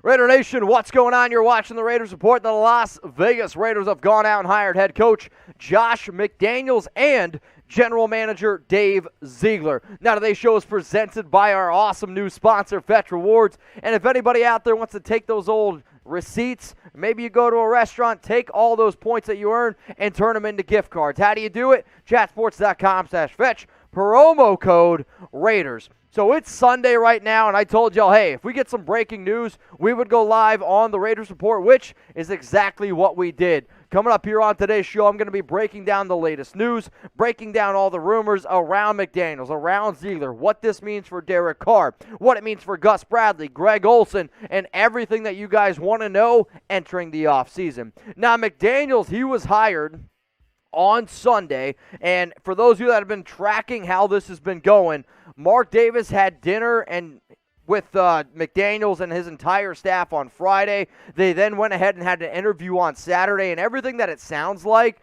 Raider Nation, what's going on? You're watching the Raiders Report. The Las Vegas Raiders have gone out and hired head coach Josh McDaniels and general manager Dave Ziegler. Now, today's show is presented by our awesome new sponsor, Fetch Rewards. And if anybody out there wants to take those old receipts, maybe you go to a restaurant, take all those points that you earn and turn them into gift cards. How do you do it? Chatsports.com/fetch, promo code Raiders. So it's Sunday right now, and I told y'all, hey, if we get some breaking news, we would go live on the Raiders Report, which is exactly what we did. Coming up here on today's show, I'm going to be breaking down the latest news, breaking down all the rumors around McDaniels, around Ziegler, what this means for Derek Carr, what it means for Gus Bradley, Greg Olsen, and everything that you guys want to know entering the offseason. Now, McDaniels, he was hired on Sunday, and for those of you that have been tracking how this has been going, Mark Davis had dinner and with McDaniels and his entire staff on Friday. They then went ahead and had an interview on Saturday, and everything that it sounds like,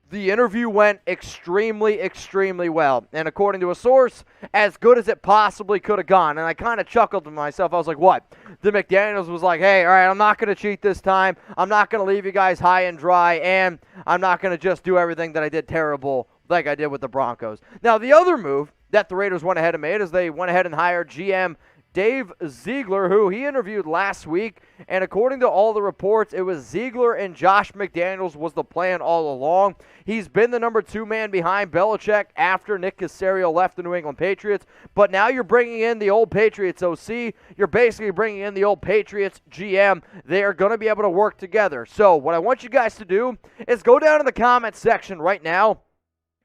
the interview went extremely, extremely well. And according to a source, as good as it possibly could have gone. And I kind of chuckled to myself. I was like, what? The McDaniels was like, hey, all right, I'm not going to cheat this time. I'm not going to leave you guys high and dry. And I'm not going to just do everything that I did terrible like I did with the Broncos. Now, the other move that the Raiders went ahead and made is they went ahead and hired GM Dave Ziegler, who he interviewed last week, and according to all the reports, it was Ziegler and Josh McDaniels was the plan all along. He's been the number 2 man behind Belichick after Nick Caserio left the New England Patriots, but now you're bringing in the old Patriots OC. You're basically bringing in the old Patriots GM. They are going to be able to work together. So what I want you guys to do is go down in the comments section right now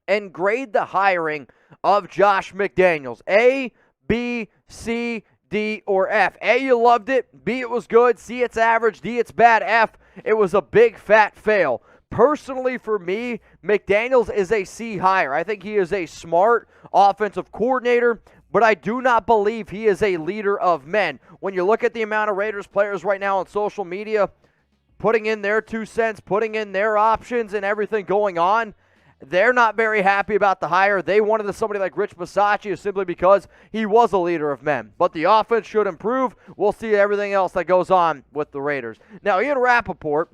and grade the hiring of Josh McDaniels. A, B, C, D, or F. A, you loved it. B, it was good. C, it's average. D, it's bad. F, it was a big fat fail. Personally, for me, McDaniels is a C hire. I think he is a smart offensive coordinator, but I do not believe he is a leader of men. When you look at the amount of Raiders players right now on social media, putting in their 2 cents, putting in their options and everything going on, they're not very happy about the hire. They wanted somebody like Rich Bisaccia simply because he was a leader of men. But the offense should improve. We'll see everything else that goes on with the Raiders. Now, Ian Rappaport,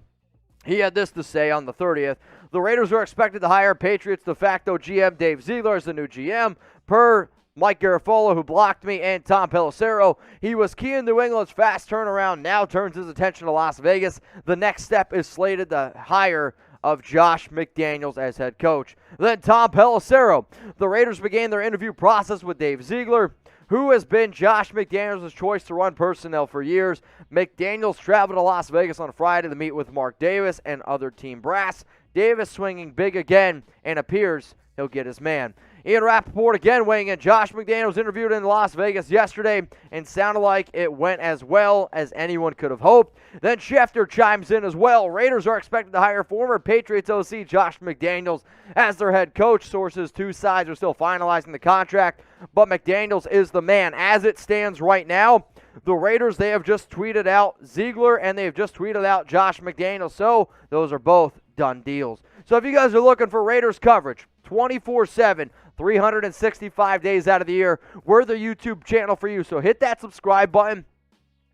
he had this to say on the 30th. The Raiders are expected to hire Patriots de facto GM Dave Ziegler as the new GM. Per Mike Garafolo, who blocked me, and Tom Pelissero, he was key in New England's fast turnaround, now turns his attention to Las Vegas. The next step is slated to hire of Josh McDaniels as head coach. Then Tom Pelissero. The Raiders began their interview process with Dave Ziegler, who has been Josh McDaniels' choice to run personnel for years. McDaniels traveled to Las Vegas on Friday to meet with Mark Davis and other team brass. Davis swinging big again and appears he'll get his man. Ian Rappaport again weighing in. Josh McDaniels interviewed in Las Vegas yesterday and sounded like it went as well as anyone could have hoped. Then Schefter chimes in as well. Raiders are expected to hire former Patriots OC Josh McDaniels as their head coach. Sources, 2 sides are still finalizing the contract, but McDaniels is the man. As it stands right now, the Raiders, they have just tweeted out Ziegler and they have just tweeted out Josh McDaniels, so those are both done deals. So if you guys are looking for Raiders coverage 24/7, 365 days out of the year, we're the YouTube channel for you. So hit that subscribe button,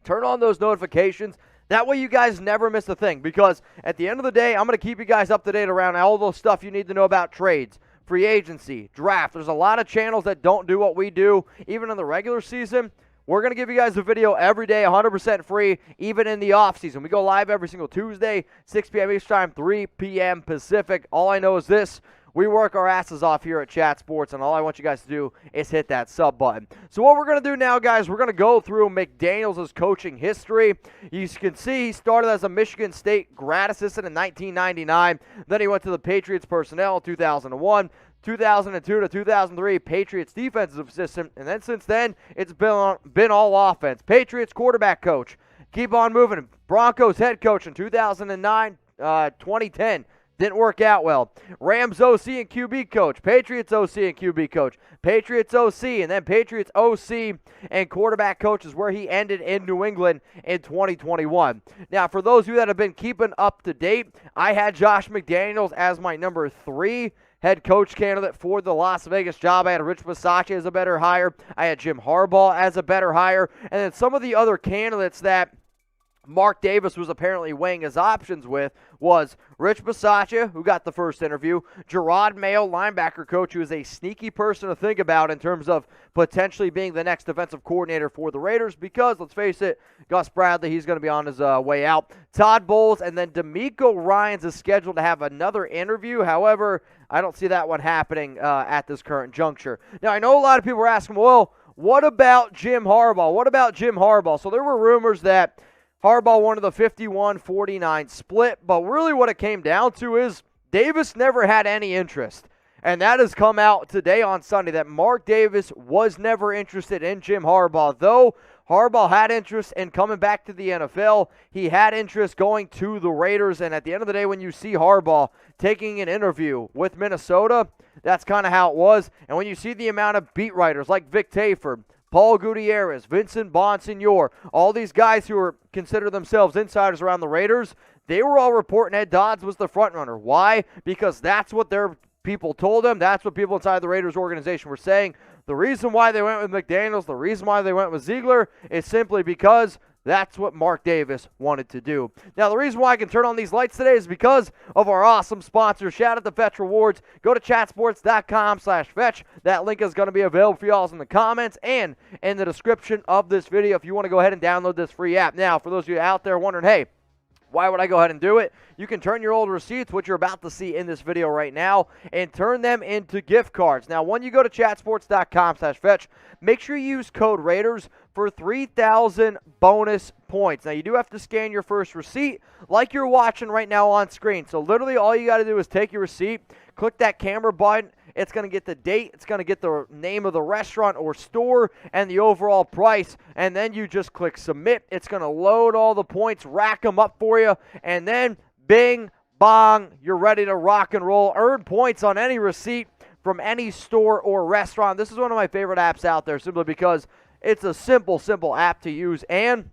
turn on those notifications. That way you guys never miss a thing, because at the end of the day, I'm going to keep you guys up to date around all the stuff you need to know about trades, free agency, draft. There's a lot of channels that don't do what we do, even in the regular season. We're going to give you guys a video every day, 100% free, even in the offseason. We go live every single Tuesday, 6 p.m. Eastern Time, 3 p.m. Pacific. All I know is this. We work our asses off here at Chat Sports, and all I want you guys to do is hit that sub button. So what we're going to do now, guys, we're going to go through McDaniels' coaching history. You can see he started as a Michigan State grad assistant in 1999. Then he went to the Patriots personnel in 2001. 2002 to 2003, Patriots defensive assistant, and then since then, it's been all offense. Patriots quarterback coach, keep on moving. Broncos head coach in 2009, 2010, didn't work out well. Rams OC and QB coach, Patriots OC and QB coach, Patriots OC, and then Patriots OC and quarterback coach is where he ended in New England in 2021. Now, for those of you that have been keeping up to date, I had Josh McDaniels as my number 3 head coach candidate for the Las Vegas job. I had Rich Bisaccia as a better hire. I had Jim Harbaugh as a better hire. And then some of the other candidates that Mark Davis was apparently weighing his options with was Rich Bisaccia, who got the first interview, Gerard Mayo, linebacker coach, who is a sneaky person to think about in terms of potentially being the next defensive coordinator for the Raiders because, let's face it, Gus Bradley, he's going to be on his way out. Todd Bowles, and then D'Amico Ryans is scheduled to have another interview. However, I don't see that one happening at this current juncture. Now, I know a lot of people are asking, well, what about Jim Harbaugh? What about Jim Harbaugh? So there were rumors that Harbaugh wanted the 51-49 split, but really what it came down to is Davis never had any interest. And that has come out today on Sunday that Mark Davis was never interested in Jim Harbaugh. Though Harbaugh had interest in coming back to the NFL, he had interest going to the Raiders. And at the end of the day, when you see Harbaugh taking an interview with Minnesota, that's kind of how it was. And when you see the amount of beat writers like Vic Taford, Paul Gutierrez, Vincent Bonsignor, all these guys who are consider themselves insiders around the Raiders, they were all reporting Ed Dodds was the front runner. Why? Because that's what their people told them. That's what people inside the Raiders organization were saying. The reason why they went with McDaniels, the reason why they went with Ziegler is simply because that's what Mark Davis wanted to do. Now, the reason why I can turn on these lights today is because of our awesome sponsors. Shout out to Fetch Rewards. Go to chatsports.com/Fetch. That link is going to be available for y'all in the comments and in the description of this video if you want to go ahead and download this free app. Now, for those of you out there wondering, hey, why would I go ahead and do it? You can turn your old receipts, which you're about to see in this video right now, and turn them into gift cards. Now, when you go to chatsports.com/Fetch, make sure you use code Raiders for 3,000 bonus points. Now, you do have to scan your first receipt like you're watching right now on screen. So, literally, all you got to do is take your receipt, click that camera button. It's going to get the date, it's going to get the name of the restaurant or store, and the overall price, and then you just click submit. It's going to load all the points, rack them up for you, and then bing, bong, you're ready to rock and roll. Earn points on any receipt from any store or restaurant. This is one of my favorite apps out there simply because it's a simple app to use, and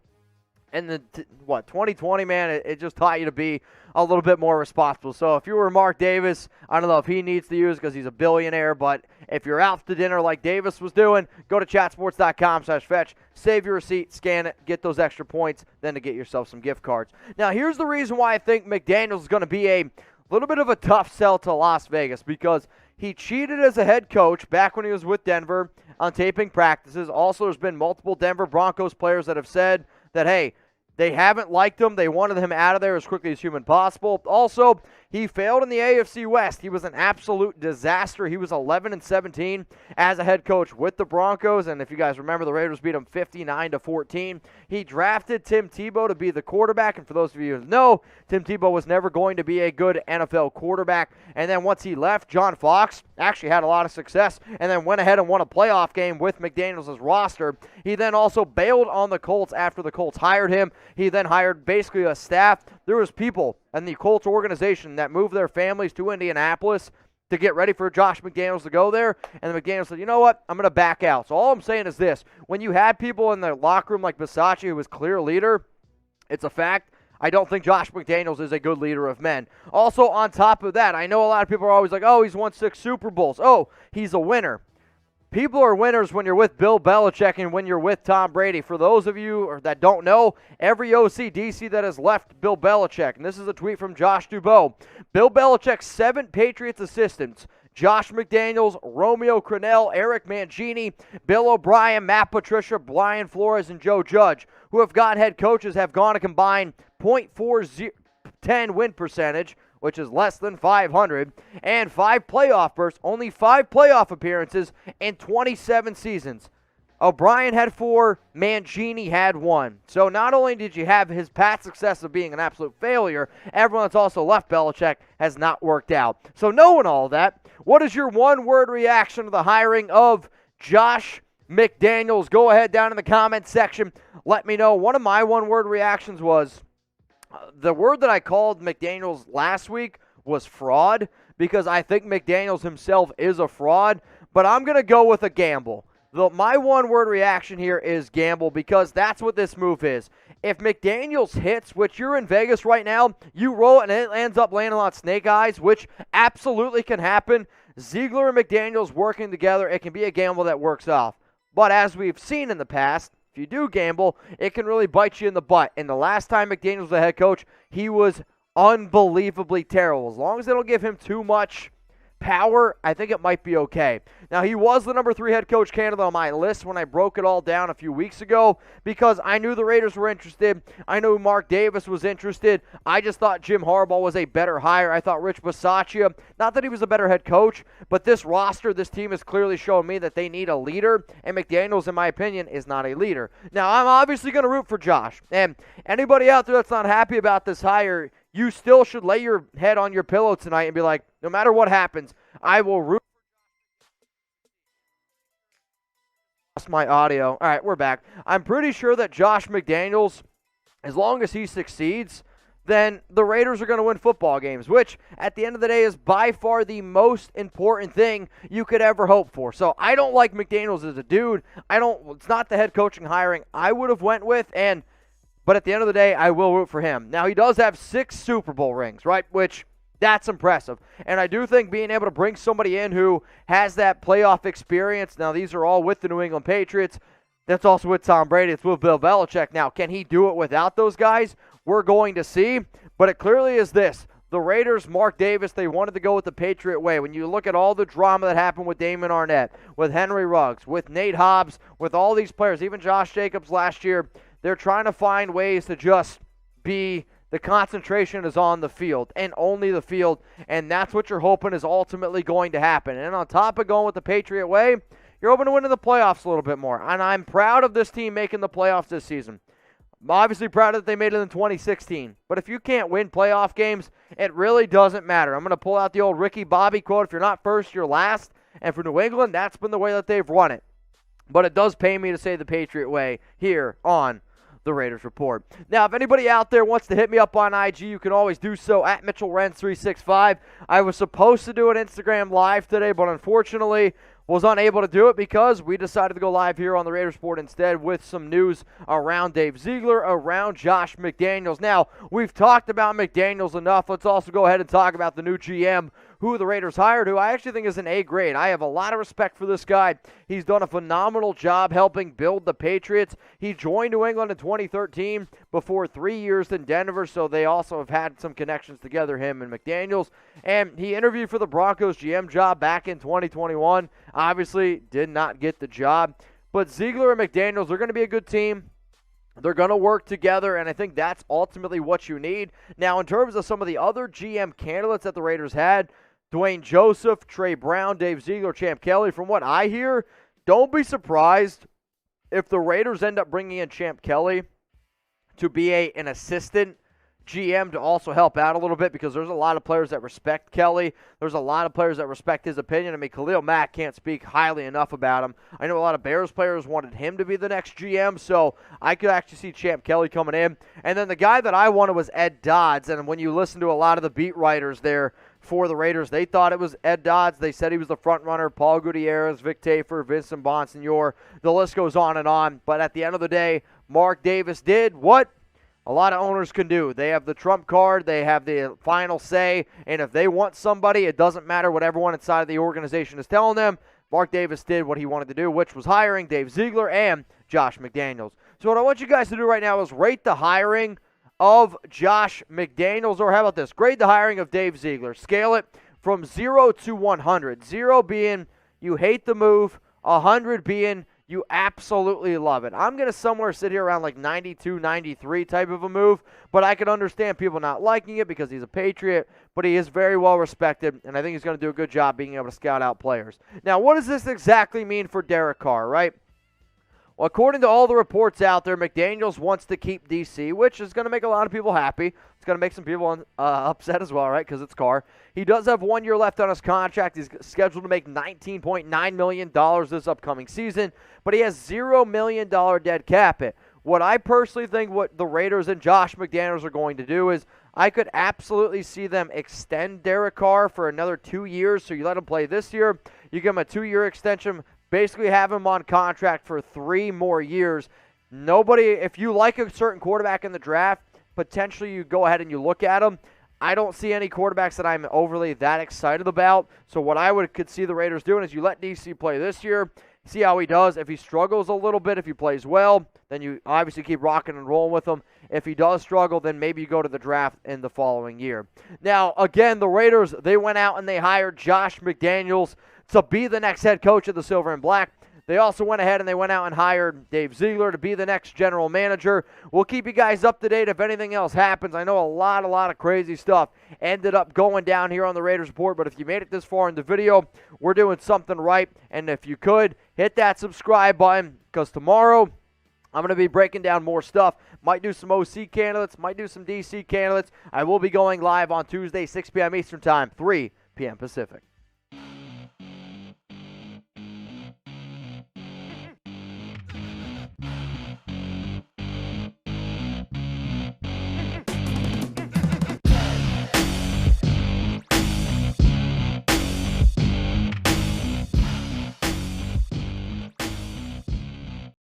in the 2020, man, it just taught you to be a little bit more responsible. So if you were Mark Davis, I don't know if he needs to use because he's a billionaire, but if you're out to dinner like Davis was doing, go to chatsports.com/Fetch, save your receipt, scan it, get those extra points, then to get yourself some gift cards. Now, here's the reason why I think McDaniels is going to be a little bit of a tough sell to Las Vegas, because he cheated as a head coach back when he was with Denver on taping practices. Also, there's been multiple Denver Broncos players that have said that, hey, they haven't liked him. They wanted him out of there as quickly as human possible. Also, he failed in the AFC West. He was an absolute disaster. He was 11-17 as a head coach with the Broncos. And if you guys remember, the Raiders beat him 59-14. He drafted Tim Tebow to be the quarterback. And for those of you who know, Tim Tebow was never going to be a good NFL quarterback. And then once he left, John Fox actually had a lot of success and then went ahead and won a playoff game with McDaniels' roster. He then also bailed on the Colts after the Colts hired him. He then hired basically a staff. There was people in the Colts organization that moved their families to Indianapolis to get ready for Josh McDaniels to go there. And the McDaniels said, you know what, I'm going to back out. So all I'm saying is this. When you had people in the locker room like Bisaccia, who was clear leader, it's a fact. I don't think Josh McDaniels is a good leader of men. Also, on top of that, I know a lot of people are always like, oh, he's won 6 Super Bowls. Oh, he's a winner. People are winners when you're with Bill Belichick and when you're with Tom Brady. For those of you that don't know, every OC DC that has left Bill Belichick, and this is a tweet from Josh Dubow, Bill Belichick's 7 Patriots assistants, Josh McDaniels, Romeo Crennel, Eric Mangini, Bill O'Brien, Matt Patricia, Brian Flores, and Joe Judge, who have gotten head coaches, have gone a combined .410 win percentage, which is less than 500, and 5 playoff berths, only 5 playoff appearances in 27 seasons. O'Brien had 4, Mangini had 1. So not only did you have his past success of being an absolute failure, everyone that's also left Belichick has not worked out. So knowing all that, what is your one-word reaction to the hiring of Josh McDaniels? Go ahead down in the comments section. Let me know. One of my one-word reactions was, the word that I called McDaniels last week was fraud, because I think McDaniels himself is a fraud, but I'm going to go with a gamble. My one-word reaction here is gamble, because that's what this move is. If McDaniels hits, which you're in Vegas right now, you roll and it ends up landing on snake eyes, which absolutely can happen. Ziegler and McDaniels working together, it can be a gamble that works off. But as we've seen in the past, if you do gamble, it can really bite you in the butt. And the last time McDaniels was the head coach, he was unbelievably terrible. As long as they don't give him too much power, I think it might be okay. Now, he was the number 3 head coach candidate on my list when I broke it all down a few weeks ago because I knew the Raiders were interested. I knew Mark Davis was interested. I just thought Jim Harbaugh was a better hire. I thought Rich Bisaccia, not that he was a better head coach, but this roster, this team has clearly shown me that they need a leader, and McDaniels, in my opinion, is not a leader. Now, I'm obviously going to root for Josh, and anybody out there that's not happy about this hire, you still should lay your head on your pillow tonight and be like, no matter what happens, I will root. Lost my audio. All right, we're back. I'm pretty sure that Josh McDaniels, as long as he succeeds, then the Raiders are going to win football games, which at the end of the day is by far the most important thing you could ever hope for. So I don't like McDaniels as a dude. It's not the head coaching hiring I would have went with, but at the end of the day, I will root for him. Now, he does have 6 Super Bowl rings, right, which that's impressive. And I do think being able to bring somebody in who has that playoff experience, now these are all with the New England Patriots, that's also with Tom Brady, it's with Bill Belichick. Now, can he do it without those guys? We're going to see, but it clearly is this. The Raiders, Mark Davis, they wanted to go with the Patriot way. When you look at all the drama that happened with Damon Arnett, with Henry Ruggs, with Nate Hobbs, with all these players, even Josh Jacobs last year, they're trying to find ways to just be, the concentration is on the field and only the field, and that's what you're hoping is ultimately going to happen. And on top of going with the Patriot way, you're hoping to win in the playoffs a little bit more. And I'm proud of this team making the playoffs this season. I'm obviously proud that they made it in 2016. But if you can't win playoff games, it really doesn't matter. I'm going to pull out the old Ricky Bobby quote, if you're not first, you're last. And for New England, that's been the way that they've run it. But it does pay me to say the Patriot way here on the Raiders Report. Now, if anybody out there wants to hit me up on IG, you can always do so at Mitchell Renz 365. I was supposed to do an Instagram live today, but unfortunately was unable to do it because we decided to go live here on the Raiders Report instead with some news around Dave Ziegler, around Josh McDaniels. Now, we've talked about McDaniels enough. Let's also go ahead and talk about the new GM, who the Raiders hired, who I actually think is an A grade. I have a lot of respect for this guy. He's done a phenomenal job helping build the Patriots. He joined New England in 2013 before 3 years in Denver, so they also have had some connections together, him and McDaniels. And he interviewed for the Broncos GM job back in 2021. Obviously, did not get the job. But Ziegler and McDaniels are going to be a good team. They're going to work together, and I think that's ultimately what you need. Now, in terms of some of the other GM candidates that the Raiders had, Dwayne Joseph, Trey Brown, Dave Ziegler, Champ Kelly, from what I hear, don't be surprised if the Raiders end up bringing in Champ Kelly to be an assistant GM to also help out a little bit, because there's a lot of players that respect Kelly. There's a lot of players that respect his opinion. I mean, Khalil Mack can't speak highly enough about him. I know a lot of Bears players wanted him to be the next GM, so I could actually see Champ Kelly coming in. And then the guy that I wanted was Ed Dodds, and when you listen to a lot of the beat writers there for the Raiders, they thought it was Ed Dodds. They said he was the front runner. Paul Gutierrez, Vic Tafer, Vincent Bonsignor. The list goes on and on. But at the end of the day, Mark Davis did what a lot of owners can do. They have the trump card. They have the final say. And if they want somebody, it doesn't matter what everyone inside of the organization is telling them. Mark Davis did what he wanted to do, which was hiring Dave Ziegler and Josh McDaniels. So what I want you guys to do right now is rate the hiring of Josh McDaniels, or how about this? Grade the hiring of Dave Ziegler. Scale it from 0 to 100. 0 being you hate the move, 100 being you absolutely love it. I'm going to somewhere sit here around like 92, 93 type of a move, but I can understand people not liking it because he's a Patriot, but he is very well respected, and I think he's going to do a good job being able to scout out players. Now, what does this exactly mean for Derek Carr, right? Well, according to all the reports out there, McDaniels wants to keep DC, which is going to make a lot of people happy. It's going to make some people upset as well, right, because it's Carr. He does have 1 year left on his contract. He's scheduled to make $19.9 million this upcoming season, but he has $0 million dead cap hit. What I personally think what the Raiders and Josh McDaniels are going to do is I could absolutely see them extend Derek Carr for another 2 years. So you let him play this year, you give him a 2-year extension, basically have him on contract for 3 more years. Nobody, if you like a certain quarterback in the draft, potentially you go ahead and you look at him. I don't see any quarterbacks that I'm overly that excited about. So what I could see the Raiders doing is you let DC play this year, see how he does. If he struggles a little bit, if he plays well, then you obviously keep rocking and rolling with him. If he does struggle, then maybe you go to the draft in the following year. Now, again, the Raiders, they went out and they hired Josh McDaniels to be the next head coach of the Silver and Black. They also went ahead and they went out and hired Dave Ziegler to be the next general manager. We'll keep you guys up to date if anything else happens. I know a lot of crazy stuff ended up going down here on the Raiders Report, but if you made it this far in the video, we're doing something right. And if you could, hit that subscribe button, because tomorrow I'm going to be breaking down more stuff. Might do some OC candidates, might do some DC candidates. I will be going live on Tuesday, 6 p.m. Eastern Time, 3 p.m. Pacific.